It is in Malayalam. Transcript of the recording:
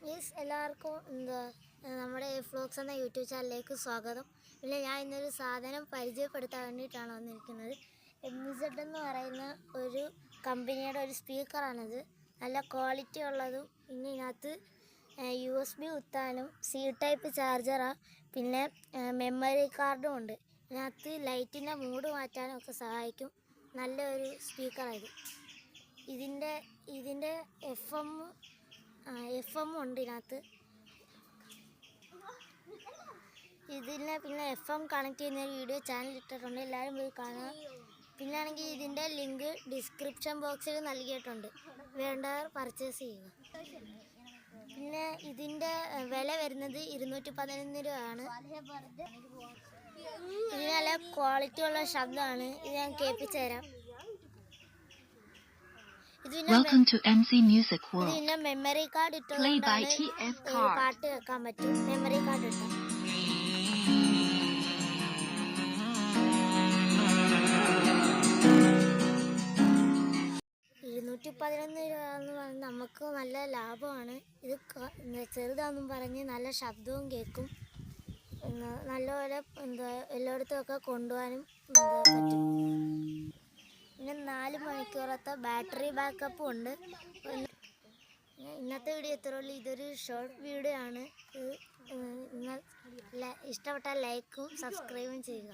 യെസ്, എല്ലാവർക്കും നമ്മുടെ ഫ്ലോക്സ് എന്ന യൂട്യൂബ് ചാനലിലേക്ക് സ്വാഗതം. പിന്നെ ഞാൻ ഇന്നൊരു സാധനം പരിചയപ്പെടുത്താൻ വേണ്ടിയിട്ടാണ് വന്നിരിക്കുന്നത്. MZ എന്ന് പറയുന്ന ഒരു കമ്പനിയുടെ ഒരു സ്പീക്കറാണിത്. നല്ല ക്വാളിറ്റി ഉള്ളതും പിന്നെ ഇതിനകത്ത് USB കുത്താനും C-ടൈപ്പ് ചാർജറാണ്. പിന്നെ മെമ്മറി കാർഡും ഉണ്ട്. ഇതിനകത്ത് ലൈറ്റിൻ്റെ മൂഡ് മാറ്റാനും ഒക്കെ സഹായിക്കും. നല്ലൊരു സ്പീക്കറാണ് ഇത്. ഇതിൻ്റെ FM ഉണ്ട് ഇതിനകത്ത്. പിന്നെ FM കണക്ട് ചെയ്യുന്ന ഒരു വീഡിയോ ചാനൽ ഇട്ടിട്ടുണ്ട്, എല്ലാവരും പോയി കാണുക. പിന്നെ ആണെങ്കിൽ ഇതിൻ്റെ ലിങ്ക് ഡിസ്ക്രിപ്ഷൻ ബോക്സിൽ നൽകിയിട്ടുണ്ട്, വേണ്ടവർ പർച്ചേസ് ചെയ്യുക. പിന്നെ ഇതിൻ്റെ വില വരുന്നത് 211 രൂപയാണ്. ഇത് നല്ല ക്വാളിറ്റി ഉള്ള ശബ്ദമാണ്. ഇത് ഞാൻ കേൾപ്പിച്ചു തരാം. Welcome to MC Music World. ഇതിന്റെ memory card Play by TF Card. പാട്ട് കേൾക്കാൻ പറ്റും. മെമ്മറി കാർഡ് ഇട്ടാൽ 211 രൂപ എന്ന് പറഞ്ഞാൽ നമുക്ക് നല്ല ലാഭമാണ്. ഇത് ചെറുതാണെന്നും പറഞ്ഞ് നല്ല ശബ്ദവും കേൾക്കും. നല്ലപോലെ എല്ലായിടത്തും ഒക്കെ കൊണ്ടുപോകാനും പറ്റും. പിന്നെ 4 മണിക്കൂറത്തെ ബാറ്ററി ബാക്കപ്പും ഉണ്ട്. ഇന്നത്തെ വീഡിയോ ഇത്രയുള്ളൂ. ഇതൊരു ഷോർട്ട് വീഡിയോ ആണ്. നിങ്ങൾ ഇഷ്ടപ്പെട്ടാൽ ലൈക്കും സബ്സ്ക്രൈബും ചെയ്യുക.